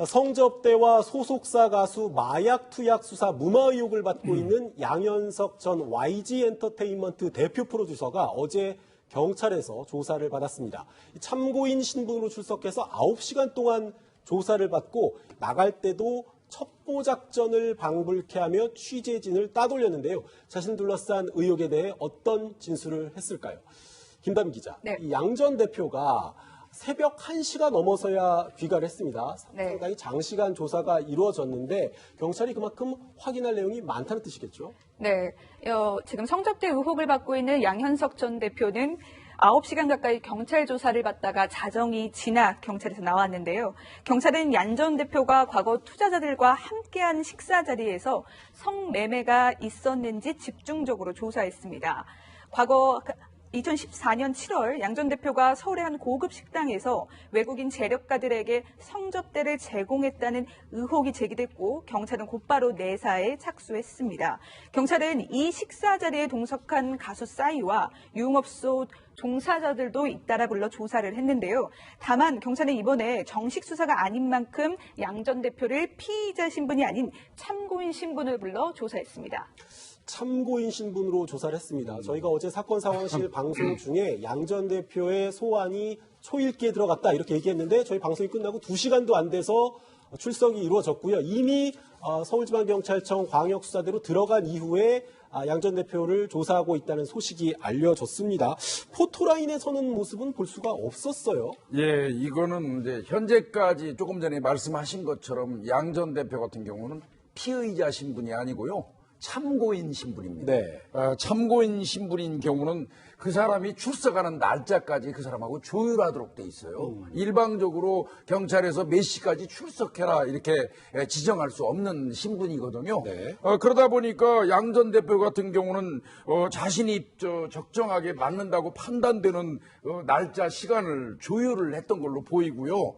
성접대와 소속사 가수 마약 투약 수사 무마 의혹을 받고 있는 양현석 전 YG 엔터테인먼트 대표 프로듀서가 어제 경찰에서 조사를 받았습니다. 참고인 신분으로 출석해서 9시간 동안 조사를 받고 나갈 때도 첩보 작전을 방불케 하며 취재진을 따돌렸는데요. 자신을 둘러싼 의혹에 대해 어떤 진술을 했을까요? 김다미 기자, 네. 양 전 대표가 새벽 1시가 넘어서야 귀가를 했습니다. 네. 상당히 장시간 조사가 이루어졌는데 경찰이 그만큼 확인할 내용이 많다는 뜻이겠죠? 네, 지금 성접대 의혹을 받고 있는 양현석 전 대표는 9시간 가까이 경찰 조사를 받다가 자정이 지나 경찰에서 나왔는데요. 경찰은 양 전 대표가 과거 투자자들과 함께한 식사 자리에서 성매매가 있었는지 집중적으로 조사했습니다. 과거 2014년 7월 양 전 대표가 서울의 한 고급 식당에서 외국인 재력가들에게 성접대를 제공했다는 의혹이 제기됐고 경찰은 곧바로 내사에 착수했습니다. 경찰은 이 식사 자리에 동석한 가수 싸이와 유흥업소 종사자들도 잇따라 불러 조사를 했는데요. 다만 경찰은 이번에 정식 수사가 아닌 만큼 양 전 대표를 피의자 신분이 아닌 참고인 신분을 불러 조사했습니다. 참고인 신분으로 조사를 했습니다. 저희가 어제 사건 상황실 방송 중에 양 전 대표의 소환이 초읽기에 들어갔다 이렇게 얘기했는데 저희 방송이 끝나고 2시간도 안 돼서 출석이 이루어졌고요. 이미 서울지방경찰청 광역수사대로 들어간 이후에 양 전 대표를 조사하고 있다는 소식이 알려졌습니다. 포토라인에 서는 모습은 볼 수가 없었어요. 예, 이거는 이제 현재까지 조금 전에 말씀하신 것처럼 양 전 대표 같은 경우는 피의자 신분이 아니고요. 참고인 신분입니다. 네. 참고인 신분인 경우는 그 사람이 출석하는 날짜까지 그 사람하고 조율하도록 돼 있어요. 일방적으로 경찰에서 몇 시까지 출석해라 이렇게 지정할 수 없는 신분이거든요. 네. 그러다 보니까 양 전 대표 같은 경우는 자신이 적정하게 맞는다고 판단되는 날짜 시간을 조율을 했던 걸로 보이고요.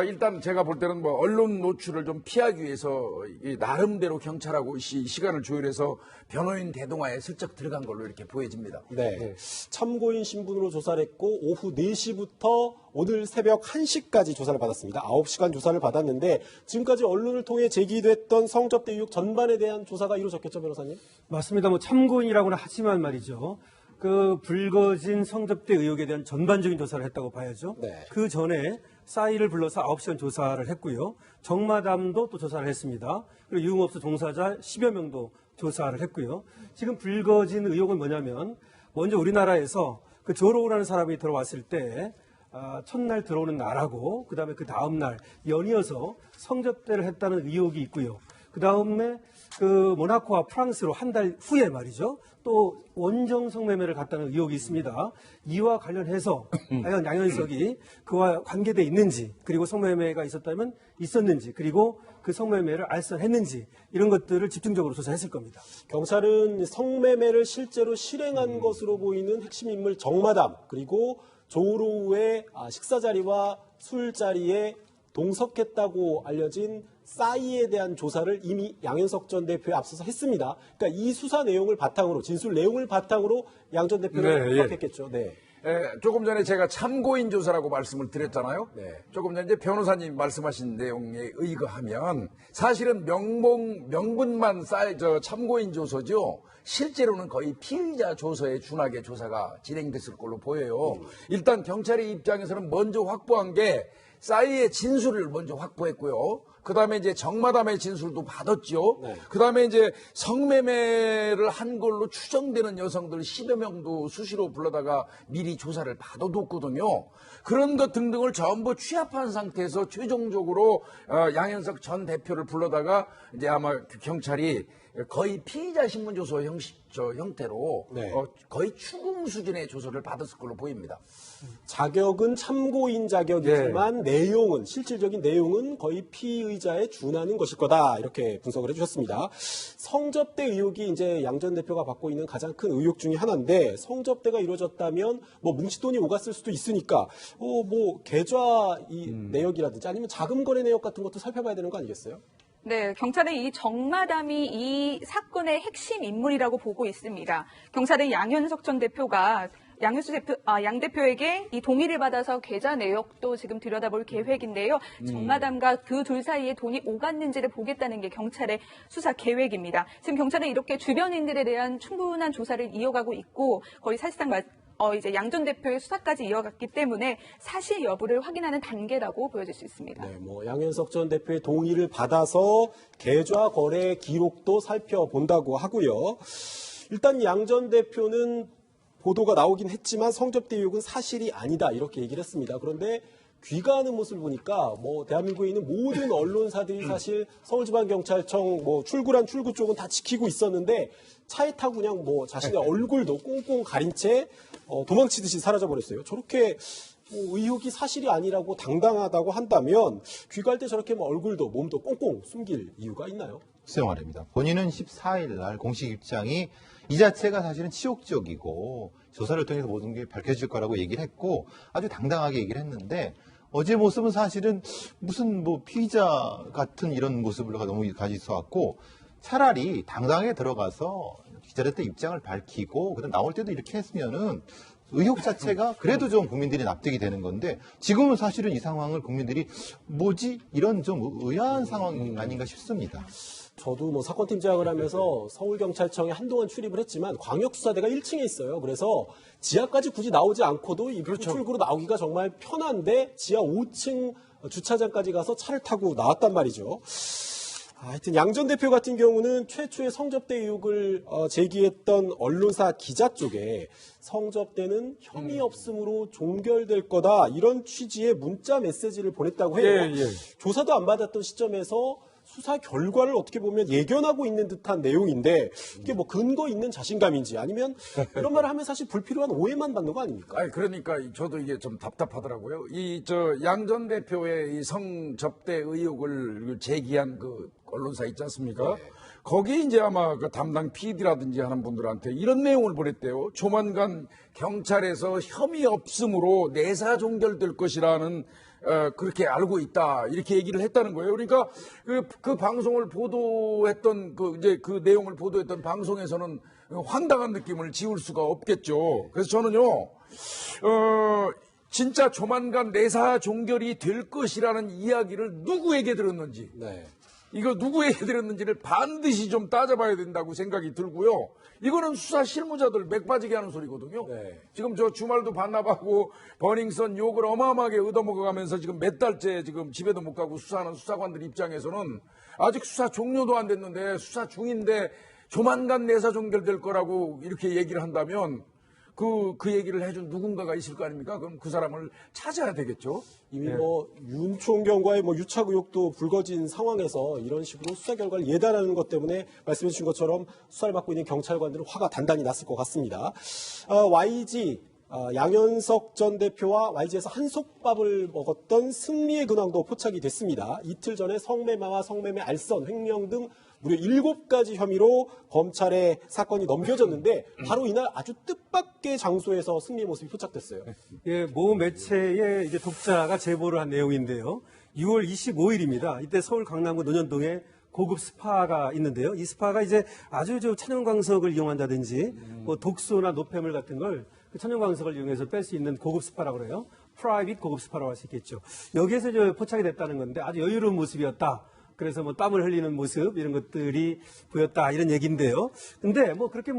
일단 제가 볼 때는 언론 노출을 좀 피하기 위해서 나름대로 경찰하고 시간을 조율해서 변호인 대동하에 슬쩍 들어간 걸로 이렇게 보여집니다. 네. 참고인 신분으로 조사를 했고 오후 4시부터 오늘 새벽 1시까지 조사를 받았습니다. 9시간 조사를 받았는데 지금까지 언론을 통해 제기됐던 성접대 의혹 전반에 대한 조사가 이루어졌겠죠, 변호사님? 맞습니다. 참고인이라고는 하지만 말이죠. 그 불거진 성접대 의혹에 대한 전반적인 조사를 했다고 봐야죠. 네. 그 전에 싸이를 불러서 9시간 조사를 했고요. 정마담도 또 조사를 했습니다. 그리고 유흥업소 종사자 10여 명도 조사를 했고요. 지금 불거진 의혹은 뭐냐면 먼저 우리나라에서 그 조로우라는 사람이 들어왔을 때 첫날 들어오는 날하고 그다음에 그 다음 날 연이어서 성접대를 했다는 의혹이 있고요. 그다음에 그 모나코와 프랑스로 한 달 후에 말이죠. 또 원정 성매매를 갔다는 의혹이 있습니다. 이와 관련해서 과연 양현석이 그와 관계돼 있는지 그리고 성매매가 있었다면 있었는지 그리고 그 성매매를 알선했는지 이런 것들을 집중적으로 조사했을 겁니다. 경찰은 성매매를 실제로 실행한 것으로 보이는 핵심 인물 정마담 그리고 조로우의 식사 자리와 술 자리에 동석했다고 알려진 싸이에 대한 조사를 이미 양현석 전 대표에 앞서서 했습니다. 그러니까 이 수사 내용을 바탕으로 진술 내용을 바탕으로 양 전 대표를 파악했겠죠. 네. 조금 전에 제가 참고인 조사라고 말씀을 드렸잖아요. 네. 조금 전에 이제 변호사님 말씀하신 내용에 의거하면 사실은 명분만 참고인 조서죠. 실제로는 거의 피의자 조서에 준하게 조사가 진행됐을 걸로 보여요. 일단 경찰의 입장에서는 먼저 확보한 게 싸이의 진술을 먼저 확보했고요. 그 다음에 이제 정마담의 진술도 받았죠. 네. 그 다음에 이제 성매매를 한 걸로 추정되는 여성들 10여 명도 수시로 불러다가 미리 조사를 받아뒀거든요. 그런 것 등등을 전부 취합한 상태에서 최종적으로 양현석 전 대표를 불러다가 이제 아마 경찰이 거의 피의자 신문 조서 형태로 네. 거의 추궁 수준의 조서를 받았을 걸로 보입니다. 자격은 참고인 자격이지만 내용은 실질적인 내용은 거의 피의자에 준하는 것일 거다 이렇게 분석을 해주셨습니다. 성접대 의혹이 이제 양 전 대표가 받고 있는 가장 큰 의혹 중에 하나인데 성접대가 이루어졌다면 뭉치돈이 오갔을 수도 있으니까 계좌 내역이라든지 아니면 자금 거래 내역 같은 것도 살펴봐야 되는 거 아니겠어요? 네, 경찰은 이 정마담이 이 사건의 핵심 인물이라고 보고 있습니다. 경찰은 양현석 전 대표가 양 대표에게 이 동의를 받아서 계좌 내역도 지금 들여다볼 계획인데요. 정마담과 그 둘 사이에 돈이 오갔는지를 보겠다는 게 경찰의 수사 계획입니다. 지금 경찰은 이렇게 주변인들에 대한 충분한 조사를 이어가고 있고 거의 사실상 이제 양 전 대표의 수사까지 이어갔기 때문에 사실 여부를 확인하는 단계라고 보여질 수 있습니다. 네, 뭐 양현석 전 대표의 동의를 받아서 계좌 거래 기록도 살펴본다고 하고요. 일단 양 전 대표는 보도가 나오긴 했지만 성접대 의혹은 사실이 아니다 이렇게 얘기를 했습니다. 그런데 귀가하는 모습을 보니까 뭐 대한민국에 있는 모든 언론사들이 사실 서울지방경찰청 뭐 출구란 출구 쪽은 다 지키고 있었는데 차에 타고 그냥 뭐 자신의 얼굴도 꽁꽁 가린 채 도망치듯이 사라져 버렸어요. 저렇게 뭐 의혹이 사실이 아니라고 당당하다고 한다면 귀가할 때 저렇게 뭐 얼굴도 몸도 꽁꽁 숨길 이유가 있나요? 글쎄요 말입니다. 본인은 14일 날 공식 입장이 이 자체가 사실은 치욕적이고 조사를 통해서 모든 게 밝혀질 거라고 얘기를 했고 아주 당당하게 얘기를 했는데 어제 모습은 사실은 무슨 뭐 피의자 같은 이런 모습을 너무 가지고 있어갖고 차라리 당당하게 들어가서 기자들 때 입장을 밝히고 그다음 나올 때도 이렇게 했으면은 의혹 자체가 그래도 좀 국민들이 납득이 되는 건데 지금은 사실은 이 상황을 국민들이 뭐지? 이런 좀 의아한 상황 아닌가 싶습니다. 저도 뭐 사건팀장을 하면서 서울경찰청에 한동안 출입을 했지만 광역수사대가 1층에 있어요. 그래서 지하까지 굳이 나오지 않고도 입구 출구로 나오기가 정말 편한데 지하 5층 주차장까지 가서 차를 타고 나왔단 말이죠. 하여튼 양 전 대표 같은 경우는 최초의 성접대 의혹을 제기했던 언론사 기자 쪽에 성접대는 혐의 없음으로 종결될 거다 이런 취지의 문자 메시지를 보냈다고 해요. 조사도 안 받았던 시점에서 수사 결과를 어떻게 보면 예견하고 있는 듯한 내용인데 이게 뭐 근거 있는 자신감인지 아니면 이런 말을 하면 사실 불필요한 오해만 받는 거 아닙니까? 아니 그러니까 저도 이게 좀 답답하더라고요. 이 양 전 대표의 이 성접대 의혹을 제기한 그 언론사 있지 않습니까? 거기 이제 아마 그 담당 PD라든지 하는 분들한테 이런 내용을 보냈대요. 조만간 경찰에서 혐의 없음으로 내사 종결될 것이라는 그렇게 알고 있다 이렇게 얘기를 했다는 거예요. 그러니까 그 방송을 보도했던 그 내용을 보도했던 방송에서는 황당한 느낌을 지울 수가 없겠죠. 그래서 저는요, 진짜 조만간 내사 종결이 될 것이라는 이야기를 누구에게 들었는지. 네. 이거 누구에게 들었는지를 반드시 좀 따져봐야 된다고 생각이 들고요. 이거는 수사 실무자들 맥 빠지게 하는 소리거든요. 네. 지금 저 주말도 반납하고 버닝썬 욕을 어마어마하게 얻어먹어가면서 지금 몇 달째 지금 집에도 못 가고 수사하는 수사관들 입장에서는 아직 수사 종료도 안 됐는데 수사 중인데 조만간 내사 종결될 거라고 이렇게 얘기를 한다면 그 얘기를 해준 누군가가 있을 거 아닙니까? 그럼 그 사람을 찾아야 되겠죠. 이미 뭐 윤총경과의 뭐 유착 의혹도 불거진 상황에서 이런 식으로 수사 결과를 예단하는 것 때문에 말씀해 주신 것처럼 수사를 받고 있는 경찰관들은 화가 단단히 났을 것 같습니다. YG 양현석 전 대표와 YG에서 한솥밥을 먹었던 승리의 근황도 포착이 됐습니다. 이틀 전에 성매매와 성매매 알선, 횡령 등 무려 7가지 혐의로 검찰에 사건이 넘겨졌는데 바로 이날 아주 뜻밖의 장소에서 승리의 모습이 포착됐어요. 예, 모 매체의 이제 독자가 제보를 한 내용인데요. 6월 25일입니다. 이때 서울 강남구 논현동에 고급 스파가 있는데요. 이 스파가 이제 아주 천연광석을 이용한다든지 뭐 독소나 노폐물 같은 걸 그 천연광석을 이용해서 뺄 수 있는 고급 스파라고 그래요. 프라이빗 고급 스파라고 할 수 있겠죠. 여기에서 이제 포착이 됐다는 건데 아주 여유로운 모습이었다. 그래서 뭐 땀을 흘리는 모습 이런 것들이 보였다 이런 얘기인데요. 근데 뭐 그렇게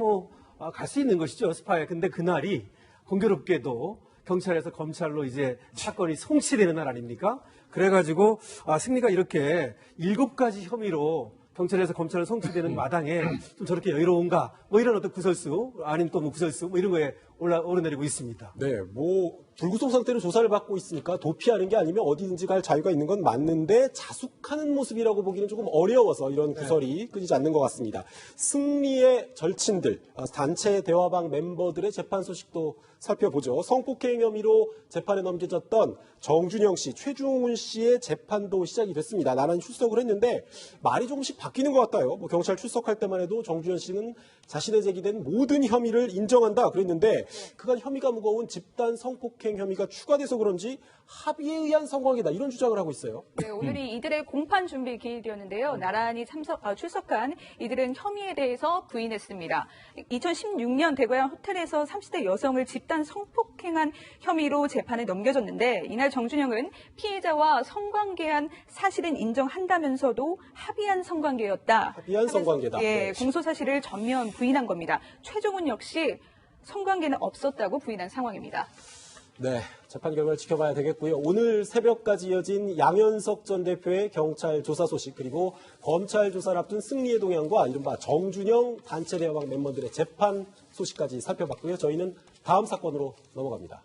갈 수 있는 것이죠 스파에. 근데 그날이 공교롭게도 경찰에서 검찰로 이제 사건이 송치되는 날 아닙니까? 그래가지고 승리가 이렇게 7가지 혐의로 경찰에서 검찰로 송치되는 마당에 좀 저렇게 여유로운가 뭐 이런 어떤 구설수 아니면 또 뭐 구설수 뭐 이런 거에 오르내리고 있습니다. 네, 뭐 불구속 상태로 조사를 받고 있으니까 도피하는 게 아니면 어디든지 갈 자유가 있는 건 맞는데 자숙하는 모습이라고 보기는 조금 어려워서 이런 구설이 끊이지 않는 것 같습니다. 승리의 절친들, 단체 대화방 멤버들의 재판 소식도 살펴보죠. 성폭행 혐의로 재판에 넘겨졌던 정준영 씨, 최중훈 씨의 재판도 시작이 됐습니다. 나란히 출석을 했는데 말이 조금씩 바뀌는 것 같아요. 뭐 경찰 출석할 때만 해도 정준영 씨는 자신의 제기된 모든 혐의를 인정한다 그랬는데 했는데 그간 혐의가 무거운 집단 성폭행 혐의가 추가돼서 그런지 합의에 의한 성관계다 이런 주장을 하고 있어요. 네, 오늘이 이들의 공판 준비 기일이었는데요. 나란히 출석한 이들은 혐의에 대해서 부인했습니다. 2016년 대구양 호텔에서 30대 여성을 집단 성폭행한 혐의로 재판에 넘겨졌는데 이날 정준영은 피해자와 성관계한 사실은 인정한다면서도 합의한 성관계였다. 합의한 성관계다. 예, 네. 공소 사실을 전면 부인한 겁니다. 최종훈 역시 성관계는 없었다고 부인한 상황입니다. 네, 재판 결과를 지켜봐야 되겠고요. 오늘 새벽까지 이어진 양현석 전 대표의 경찰 조사 소식 그리고 검찰 조사를 앞둔 승리의 동향과 이른바 정준영 단체 대화방 멤버들의 재판 소식까지 살펴봤고요. 저희는 다음 사건으로 넘어갑니다.